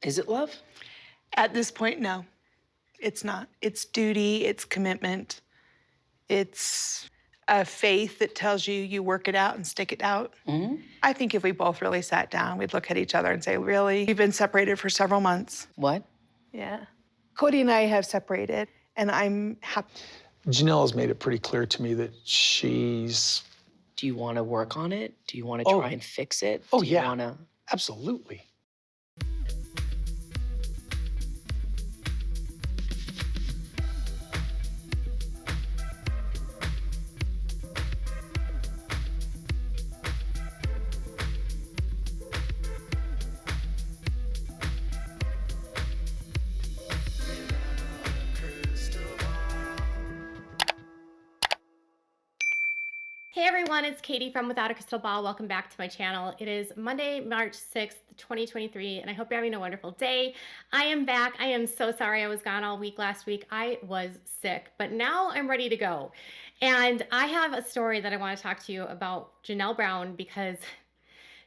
Is it love? At this point, no, it's not. It's duty, it's commitment, it's a faith that tells you you work it out and stick it out. Hmm. I think if we both really sat down, we'd look at each other and say, really? We've been separated for several months. What? Yeah. Kody and I have separated, and I'm happy. Janelle has made it pretty clear to me that she's... Do you want to work on it? Do you want to Oh. try and fix it? Oh, Do you yeah. want to... Absolutely. Hey everyone, it's Katie from Without a Crystal Ball. Welcome back to my channel. It is Monday, March 6th, 2023, and I hope you're having a wonderful day. I am back. I am so sorry I was gone all week last week. I was sick, but now I'm ready to go. And I have a story that I want to talk to you about Janelle Brown because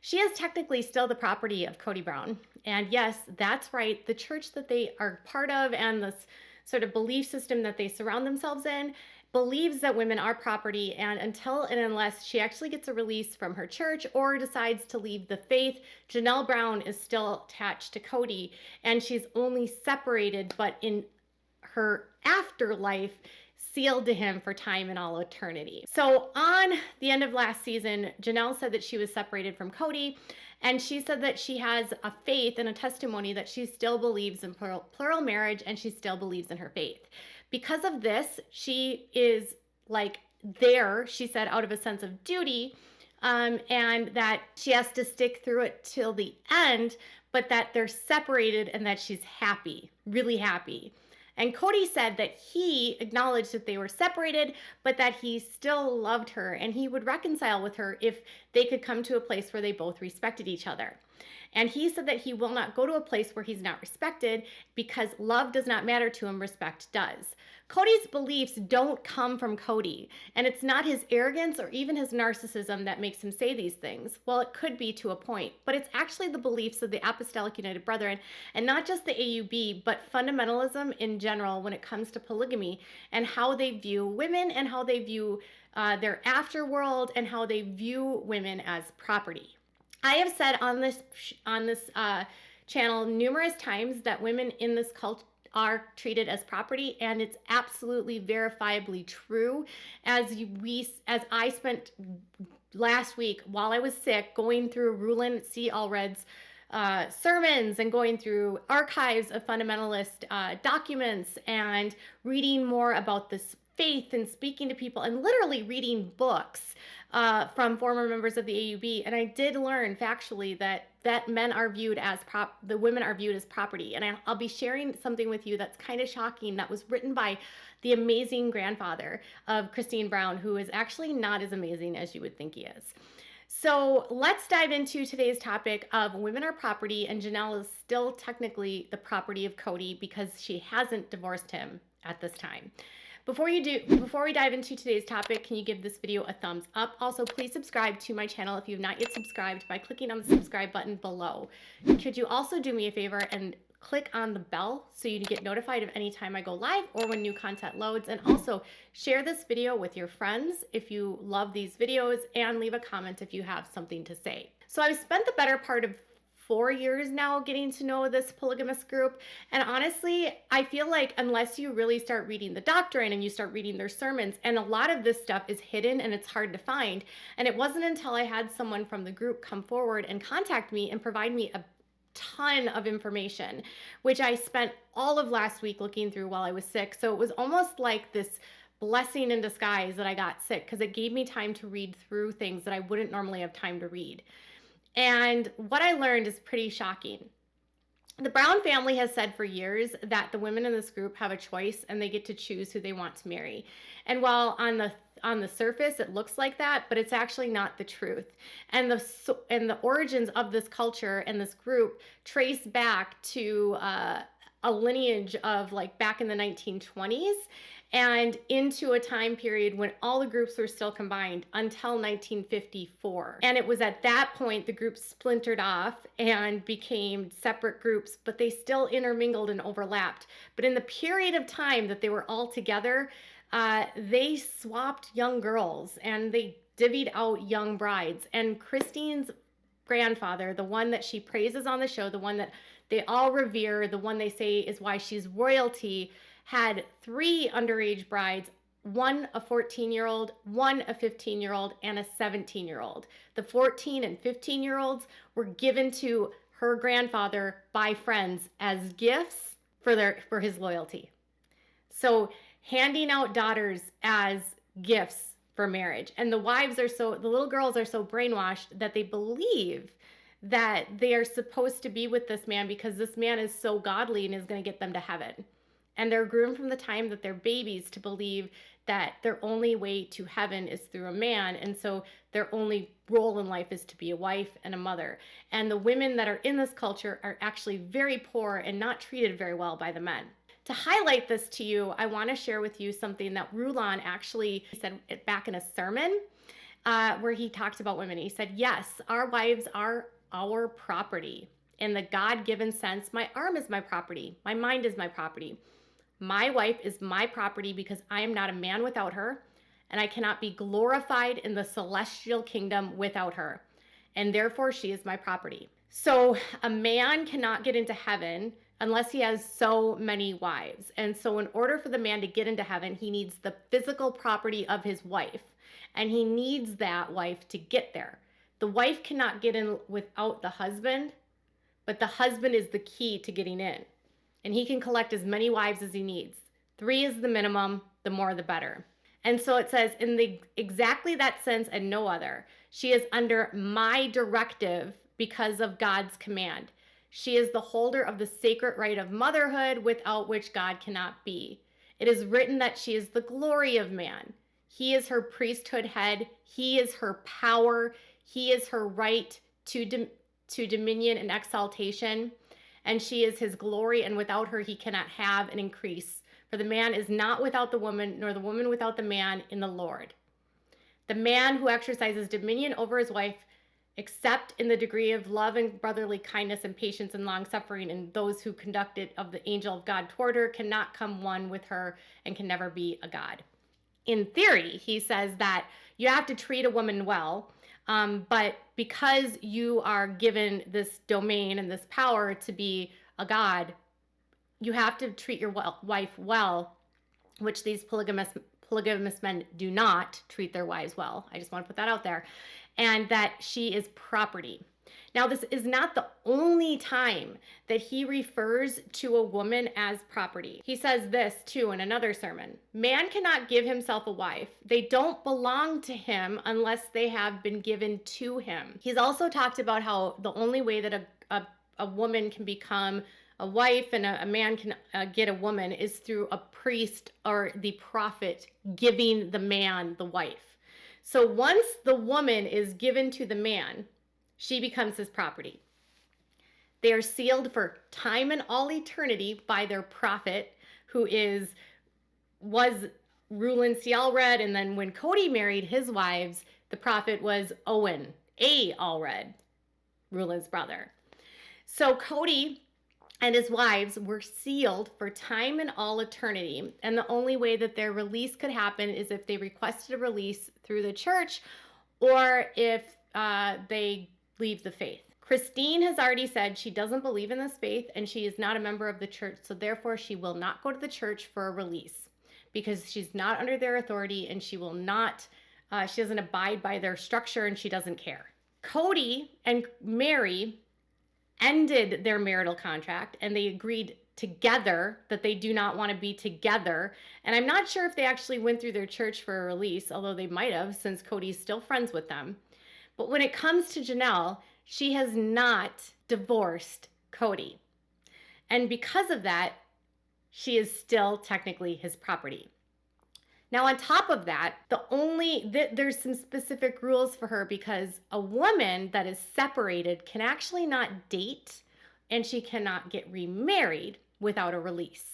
she is technically still the property of Kody Brown. And yes, that's right, the church that they are part of and this sort of belief system that they surround themselves in believes that women are property, and until and unless she actually gets a release from her church or decides to leave the faith, Janelle Brown is still attached to Kody, and she's only separated, but in her afterlife, sealed to him for time and all eternity. So on the end of last season, Janelle said that she was separated from Kody, and she said that she has a faith and a testimony that she still believes in plural marriage, and she still believes in her faith. Because of this, she is like there, she said, out of a sense of duty, and that she has to stick through it till the end, but that they're separated and that she's happy, really happy. And Kody said that he acknowledged that they were separated, but that he still loved her and he would reconcile with her if they could come to a place where they both respected each other. And he said that he will not go to a place where he's not respected because love does not matter to him, respect does. Kody's beliefs don't come from Kody, and it's not his arrogance or even his narcissism that makes him say these things. Well, it could be to a point, but it's actually the beliefs of the Apostolic United Brethren, and not just the AUB, but fundamentalism in general when it comes to polygamy and how they view women and how they view their afterworld and how they view women as property. I have said on this channel numerous times that women in this cult are treated as property, and it's absolutely verifiably true. As I spent last week while I was sick going through Rulin C. Allred's sermons and going through archives of fundamentalist documents and reading more about this faith and speaking to people and literally reading books from former members of the AUB, and I did learn factually that men are viewed as the women are viewed as property. And I'll be sharing something with you that's kind of shocking that was written by the amazing grandfather of Kody Brown, who is actually not as amazing as you would think he is. So let's dive into today's topic of women are property, and Janelle is still technically the property of Kody because she hasn't divorced him at this time. Before we dive into today's topic, can you give this video a thumbs up? Also, please subscribe to my channel if you've not yet subscribed by clicking on the subscribe button below. Could you also do me a favor and click on the bell so you get notified of any time I go live or when new content loads? And also share this video with your friends if you love these videos, and leave a comment if you have something to say. So I've spent the better part of 4 years now getting to know this polygamous group, and honestly I feel like unless you really start reading the doctrine and you start reading their sermons, and a lot of this stuff is hidden and it's hard to find, and it wasn't until I had someone from the group come forward and contact me and provide me a ton of information, which I spent all of last week looking through while I was sick. So it was almost like this blessing in disguise that I got sick, because it gave me time to read through things that I wouldn't normally have time to read. And what I learned is pretty shocking. The Brown family has said for years that the women in this group have a choice and they get to choose who they want to marry. And while on the surface it looks like that, but it's actually not the truth. And the origins of this culture and this group trace back to a lineage of like back in the 1920s and into a time period when all the groups were still combined until 1954. And it was at that point the groups splintered off and became separate groups, but they still intermingled and overlapped. But in the period of time that they were all together, they swapped young girls and they divvied out young brides. And Christine's grandfather, the one that she praises on the show, the one that they all revere, the one they say is why she's royalty, had 3 underage brides, one a 14-year-old, one a 15-year-old, and a 17-year-old. The 14 and 15-year-olds were given to her grandfather by friends as gifts for his loyalty. So handing out daughters as gifts for marriage. And the little girls are so brainwashed that they believe that they are supposed to be with this man because this man is so godly and is going to get them to heaven. And they're groomed from the time that they're babies to believe that their only way to heaven is through a man. And so their only role in life is to be a wife and a mother. And the women that are in this culture are actually very poor and not treated very well by the men. To highlight this to you, I want to share with you something that Rulon actually said back in a sermon where he talked about women. He said, yes, our wives are our property. In the God-given sense, my arm is my property. My mind is my property. My wife is my property because I am not a man without her, and I cannot be glorified in the celestial kingdom without her. And therefore, she is my property. So a man cannot get into heaven unless he has so many wives. And so in order for the man to get into heaven, he needs the physical property of his wife. And he needs that wife to get there. The wife cannot get in without the husband, but the husband is the key to getting in. And he can collect as many wives as he needs. 3 is the minimum, the more the better. And so it says, in exactly that sense and no other, she is under my directive because of God's command. She is the holder of the sacred right of motherhood, without which God cannot be. It is written that she is the glory of man. He is her priesthood head. He is her power. He is her right to dominion and exaltation. And she is his glory, and without her he cannot have and increase. For the man is not without the woman, nor the woman without the man in the Lord. The man who exercises dominion over his wife, except in the degree of love and brotherly kindness and patience and long-suffering, and those who conduct it of the angel of God toward her, cannot come one with her and can never be a god. In theory, he says that you have to treat a woman well, but because you are given this domain and this power to be a god, you have to treat your wife well, which these polygamous men do not treat their wives well. I just want to put that out there. And that she is property. Now, this is not the only time that he refers to a woman as property. He says this too in another sermon. Man cannot give himself a wife. They don't belong to him unless they have been given to him. He's also talked about how the only way that a woman can become a wife and a man can get a woman is through a priest or the prophet giving the man the wife. So once the woman is given to the man, she becomes his property. They are sealed for time and all eternity by their prophet, who was Rulon C. Allred, and then when Kody married his wives, the prophet was Owen A. Allred, Rulon's brother. So Kody and his wives were sealed for time and all eternity. And the only way that their release could happen is if they requested a release through the church or if they leave the faith. Christine has already said she doesn't believe in this faith and she is not a member of the church. So therefore she will not go to the church for a release because she's not under their authority and she will not, she doesn't abide by their structure and she doesn't care. Kody and Mary ended their marital contract and they agreed together that they do not want to be together. And I'm not sure if they actually went through their church for a release, although they might have since Kody's still friends with them. But when it comes to Janelle, she has not divorced Kody. And because of that, she is still technically his property. Now, on top of that, there's some specific rules for her because a woman that is separated can actually not date and she cannot get remarried. without a release.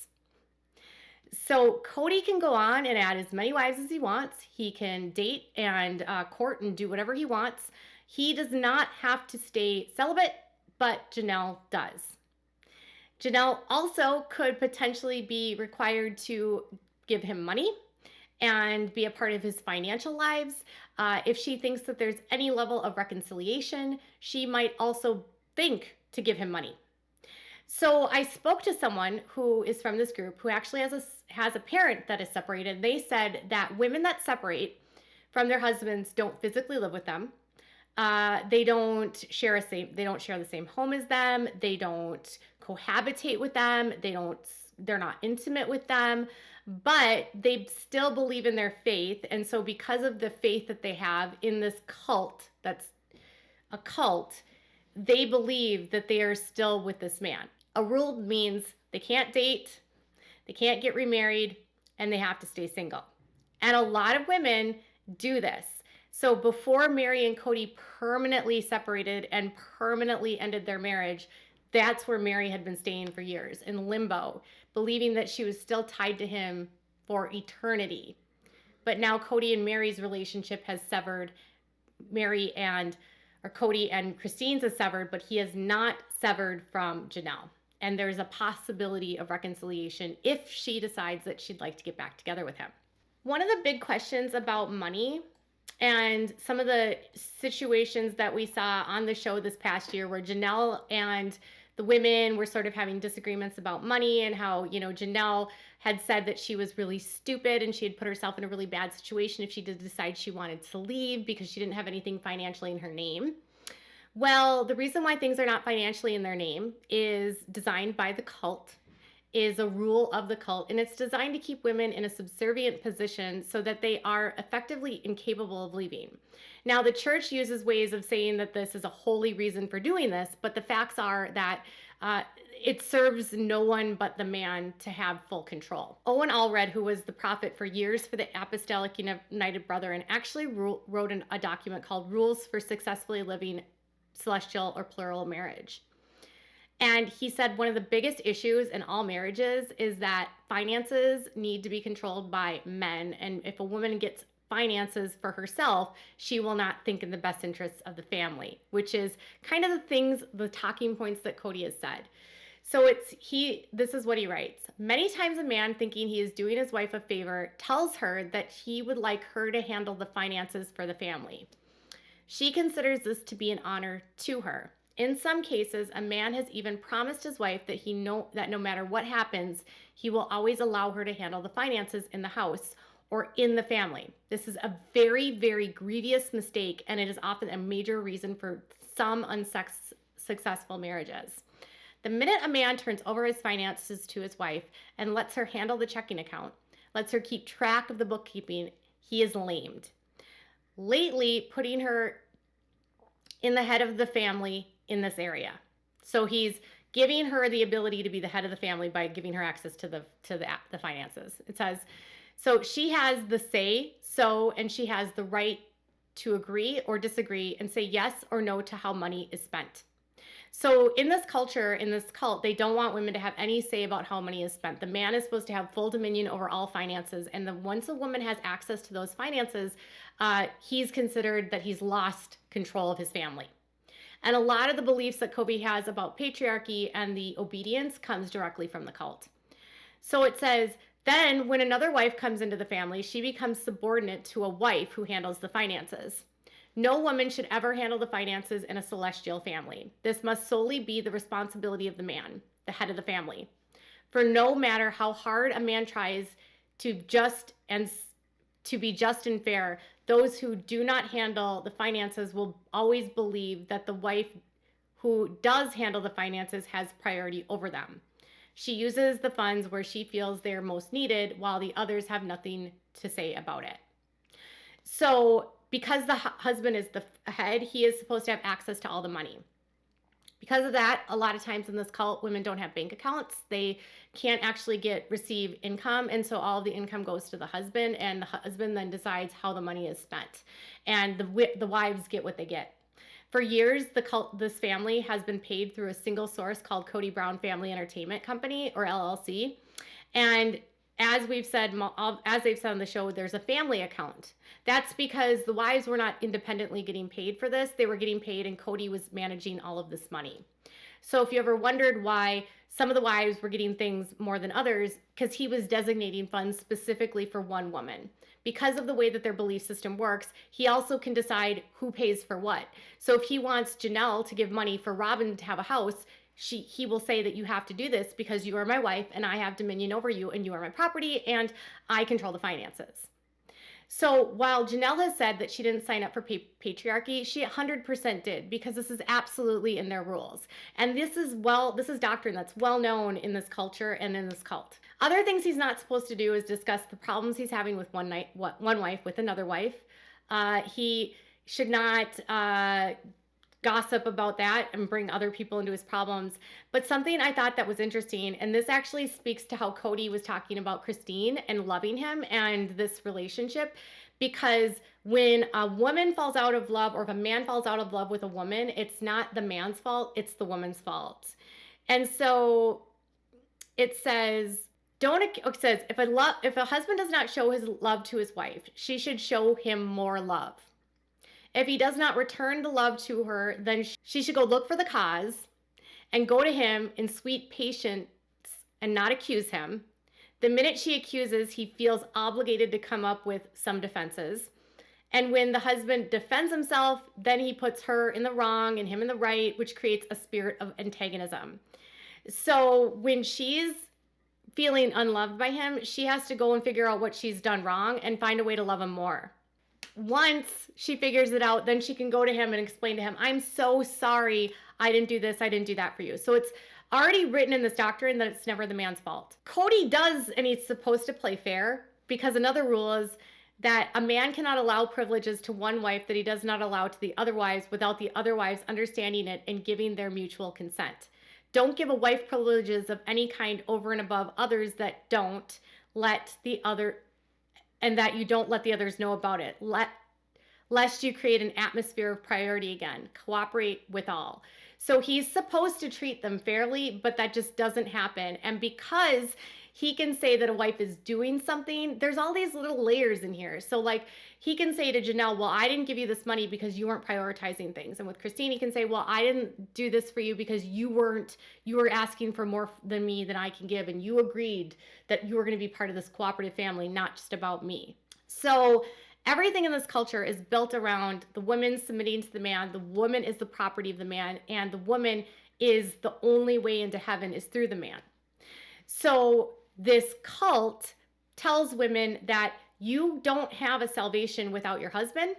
So Kody can go on and add as many wives as he wants. He can date and court and do whatever he wants. He does not have to stay celibate, but Janelle does. Janelle also could potentially be required to give him money and be a part of his financial lives. If she thinks that there's any level of reconciliation, she might also think to give him money. So I spoke to someone who is from this group who actually has a parent that is separated. They said that women that separate from their husbands don't physically live with them. They don't share the same home as them. They don't cohabitate with them. They're not intimate with them, but they still believe in their faith. And so because of the faith that they have in this cult, that's a cult, they believe that they are still with this man. A rule means they can't date, they can't get remarried, and they have to stay single. And a lot of women do this. So before Mary and Kody permanently separated and permanently ended their marriage, that's where Mary had been staying for years, in limbo, believing that she was still tied to him for eternity. But now Kody and Mary's relationship has severed. Kody and Christine's is severed, but he is not severed from Janelle. And there's a possibility of reconciliation if she decides that she'd like to get back together with him. One of the big questions about money and some of the situations that we saw on the show this past year where Janelle and the women were sort of having disagreements about money and how, Janelle had said that she was really stupid and she had put herself in a really bad situation if she did decide she wanted to leave because she didn't have anything financially in her name. Well, the reason why things are not financially in their name is designed by the cult, is a rule of the cult, and it's designed to keep women in a subservient position so that they are effectively incapable of leaving. Now, the church uses ways of saying that this is a holy reason for doing this, but the facts are that it serves no one but the man to have full control. Owen Allred, who was the prophet for years for the Apostolic United Brethren, actually wrote a document called Rules for Successfully Living Celestial or Plural Marriage. And he said one of the biggest issues in all marriages is that finances need to be controlled by men. And if a woman gets finances for herself, she will not think in the best interests of the family, which is kind of the talking points that Kody has said. So this is what he writes. Many times a man, thinking he is doing his wife a favor, tells her that he would like her to handle the finances for the family. She considers this to be an honor to her. In some cases, a man has even promised his wife that no matter what happens, he will always allow her to handle the finances in the house or in the family. This is a very, very grievous mistake, and it is often a major reason for some unsuccessful marriages. The minute a man turns over his finances to his wife and lets her handle the checking account, lets her keep track of the bookkeeping, he is lamed. Lately, putting her in the head of the family in this area. So he's giving her the ability to be the head of the family by giving her access to the finances. It says, so she has the say, and she has the right to agree or disagree and say yes or no to how money is spent. So in this culture, in this cult, they don't want women to have any say about how money is spent. The man is supposed to have full dominion over all finances. And once a woman has access to those finances, he's considered that he's lost control of his family. And a lot of the beliefs that Kody has about patriarchy and the obedience comes directly from the cult. So it says, then when another wife comes into the family, she becomes subordinate to a wife who handles the finances. No woman should ever handle the finances in a celestial family. This must solely be the responsibility of the man, the head of the family. For no matter how hard a man tries to be just and fair, those who do not handle the finances will always believe that the wife who does handle the finances has priority over them. She uses the funds where she feels they're most needed, while the others have nothing to say about it. So because the husband is the head, he is supposed to have access to all the money. Because of that, a lot of times in this cult, women don't have bank accounts. They can't actually receive income, and so all of the income goes to the husband, and the husband then decides how the money is spent. And the wives get what they get. For years, this family has been paid through a single source called Kody Brown Family Entertainment Company, or LLC. And as they've said on the show, there's a family account. That's because the wives were not independently getting paid for this. They were getting paid, and Kody was managing all of this money. So if you ever wondered why some of the wives were getting things more than others, because he was designating funds specifically for one woman. Because of the way that their belief system works, he also can decide who pays for what. So if he wants Janelle to give money for Robin to have a house, he will say that you have to do this because you are my wife and I have dominion over you and you are my property and I control the finances. So while Janelle has said that she didn't sign up for patriarchy, she 100% did, because this is absolutely in their rules. And this is doctrine that's well known in this culture and in this cult. Other things he's not supposed to do is discuss the problems he's having with one wife with another wife. He should not gossip about that and bring other people into his problems. But something I thought that was interesting, and this actually speaks to how Kody was talking about Christine and loving him and this relationship, because when a woman falls out of love, or if a man falls out of love with a woman, it's not the man's fault, it's the woman's fault. And so it says, if a husband does not show his love to his wife, she should show him more love. If he does not return the love to her, then she should go look for the cause and go to him in sweet patience and not accuse him. The minute she accuses, he feels obligated to come up with some defenses. And when the husband defends himself, then he puts her in the wrong and him in the right, which creates a spirit of antagonism. So when she's feeling unloved by him, she has to go and figure out what she's done wrong and find a way to love him more. Once she figures it out, then she can go to him and explain to him, I'm so sorry, I didn't do this, I didn't do that for you. So it's already written in this doctrine that it's never the man's fault. Kody does, and he's supposed to play fair, because another rule is that a man cannot allow privileges to one wife that he does not allow to the other wives without the other wives understanding it and giving their mutual consent. Don't give a wife privileges of any kind over and above others that don't let the other, and that you don't let the others know about it, lest you create an atmosphere of priority again. Cooperate with all. So he's supposed to treat them fairly, but that just doesn't happen. And because he can say that a wife is doing something, there's all these little layers in here. So like he can say to Janelle, well, I didn't give you this money because you weren't prioritizing things. And with Christine, he can say, well, I didn't do this for you because you were asking for more than me than I can give. And you agreed that you were going to be part of this cooperative family, not just about me. So everything in this culture is built around the woman submitting to the man. The woman is the property of the man, and the woman is the only way into heaven is through the man. So this cult tells women that you don't have a salvation without your husband.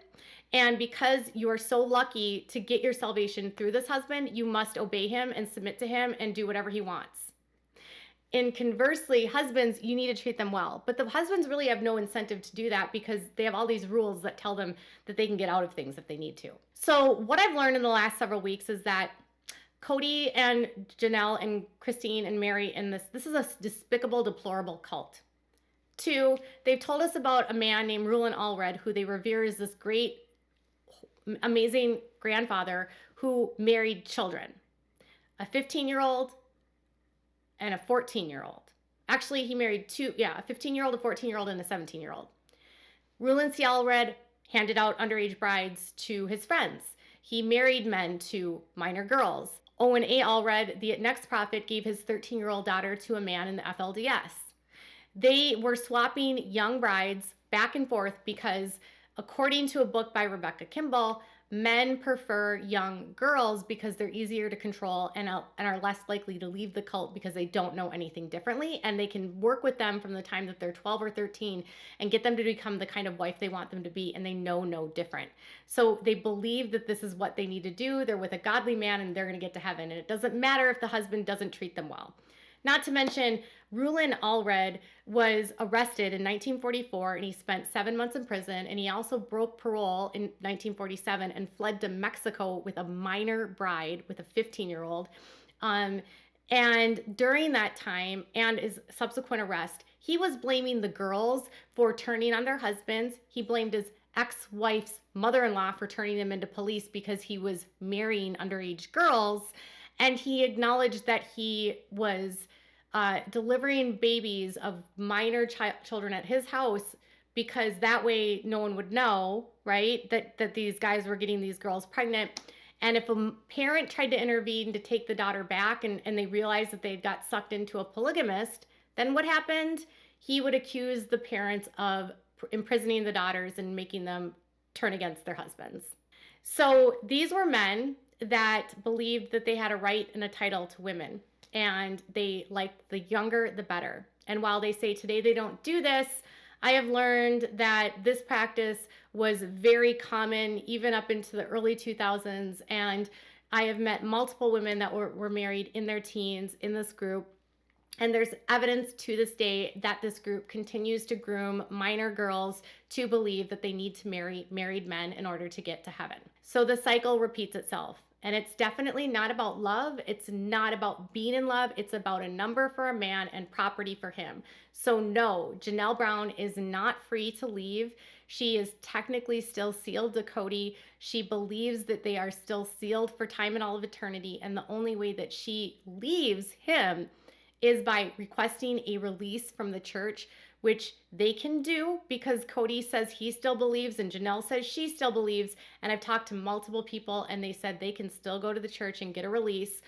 And because you are so lucky to get your salvation through this husband, you must obey him and submit to him and do whatever he wants. And conversely, husbands, you need to treat them well. But the husbands really have no incentive to do that because they have all these rules that tell them that they can get out of things if they need to. So what I've learned in the last several weeks is that Kody and Janelle and Christine and Mary and this is a despicable, deplorable cult. 2, they've told us about a man named Rulon Allred, who they revere as this great, amazing grandfather who married children. A 15-year-old and a 14-year-old. Actually, he married a 15-year-old, a 14-year-old, and a 17-year-old. Rulon C. Allred handed out underage brides to his friends. He married men to minor girls. Owen A. Allred, the next prophet, gave his 13-year-old daughter to a man in the FLDS. They were swapping young brides back and forth because, according to a book by Rebecca Kimball, men prefer young girls because they're easier to control and are less likely to leave the cult because they don't know anything differently, and they can work with them from the time that they're 12 or 13 and get them to become the kind of wife they want them to be, and they know no different. So they believe that this is what they need to do. They're with a godly man and they're going to get to heaven, and it doesn't matter if the husband doesn't treat them well. Not to mention, Rulon Allred was arrested in 1944 and he spent 7 months in prison, and he also broke parole in 1947 and fled to Mexico with a minor bride, with a 15-year-old. And during that time and his subsequent arrest, he was blaming the girls for turning on their husbands. He blamed his ex-wife's mother-in-law for turning him into police because he was marrying underage girls. And he acknowledged that he was delivering babies of minor children at his house because that way no one would know, right, that these guys were getting these girls pregnant. And if a parent tried to intervene to take the daughter back and they realized that they got sucked into a polygamist, then what happened? He would accuse the parents of imprisoning the daughters and making them turn against their husbands. So these were men that believed that they had a right and a title to women, and they liked the younger, the better. And while they say today they don't do this, I have learned that this practice was very common even up into the early 2000s. And I have met multiple women that were married in their teens in this group. And there's evidence to this day that this group continues to groom minor girls to believe that they need to marry married men in order to get to heaven. So the cycle repeats itself. And it's definitely not about love. It's not about being in love. It's about a number for a man and property for him. So no, Janelle Brown is not free to leave. She is technically still sealed to Kody. She believes that they are still sealed for time and all of eternity. And the only way that she leaves him is by requesting a release from the church, which they can do because Kody says he still believes and Janelle says she still believes. And I've talked to multiple people and they said they can still go to the church and get a release,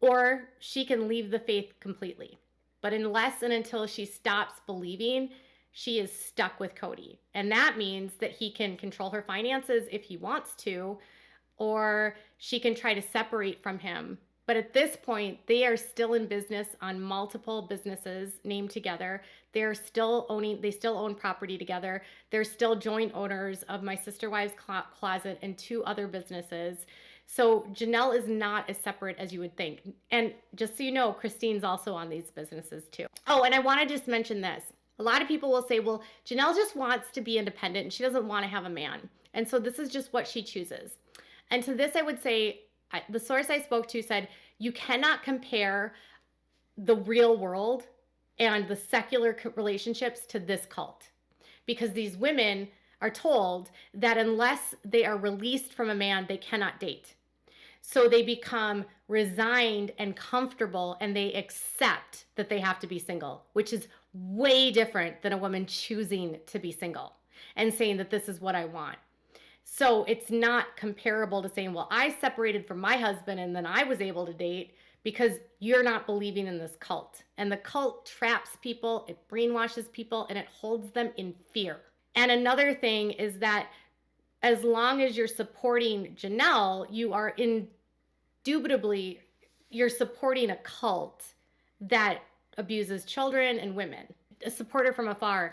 or she can leave the faith completely. But unless and until she stops believing, she is stuck with Kody. And that means that he can control her finances if he wants to, or she can try to separate from him. But at this point, they are still in business on multiple businesses named together. They still own property together. They're still joint owners of my sister wives closet and 2 other businesses. So Janelle is not as separate as you would think. And just so you know, Christine's also on these businesses too. Oh, and I want to just mention this. A lot of people will say, well, Janelle just wants to be independent and she doesn't want to have a man. And so this is just what she chooses. And to this, I would say, the source I spoke to said, you cannot compare the real world and the secular relationships to this cult, because these women are told that unless they are released from a man, they cannot date. So they become resigned and comfortable and they accept that they have to be single, which is way different than a woman choosing to be single and saying that this is what I want. So it's not comparable to saying, well, I separated from my husband and then I was able to date, because you're not believing in this cult. And the cult traps people, it brainwashes people, and it holds them in fear. And another thing is that as long as you're supporting Janelle, you are indubitably, you're supporting a cult that abuses children and women. Support her from afar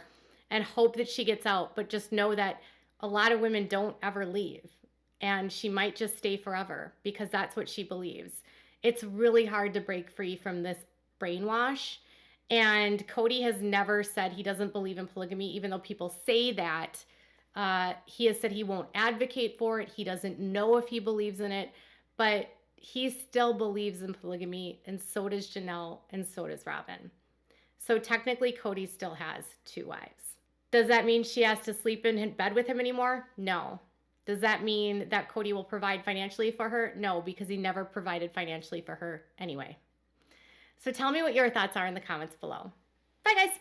and hope that she gets out, but just know that a lot of women don't ever leave, and she might just stay forever because that's what she believes. It's really hard to break free from this brainwash. And Kody has never said he doesn't believe in polygamy, even though people say that. He has said he won't advocate for it. He doesn't know if he believes in it, but he still believes in polygamy, and so does Janelle, and so does Robin. So technically, Kody still has 2 wives. Does that mean she has to sleep in bed with him anymore? No. Does that mean that Kody will provide financially for her? No, because he never provided financially for her anyway. So tell me what your thoughts are in the comments below. Bye, guys.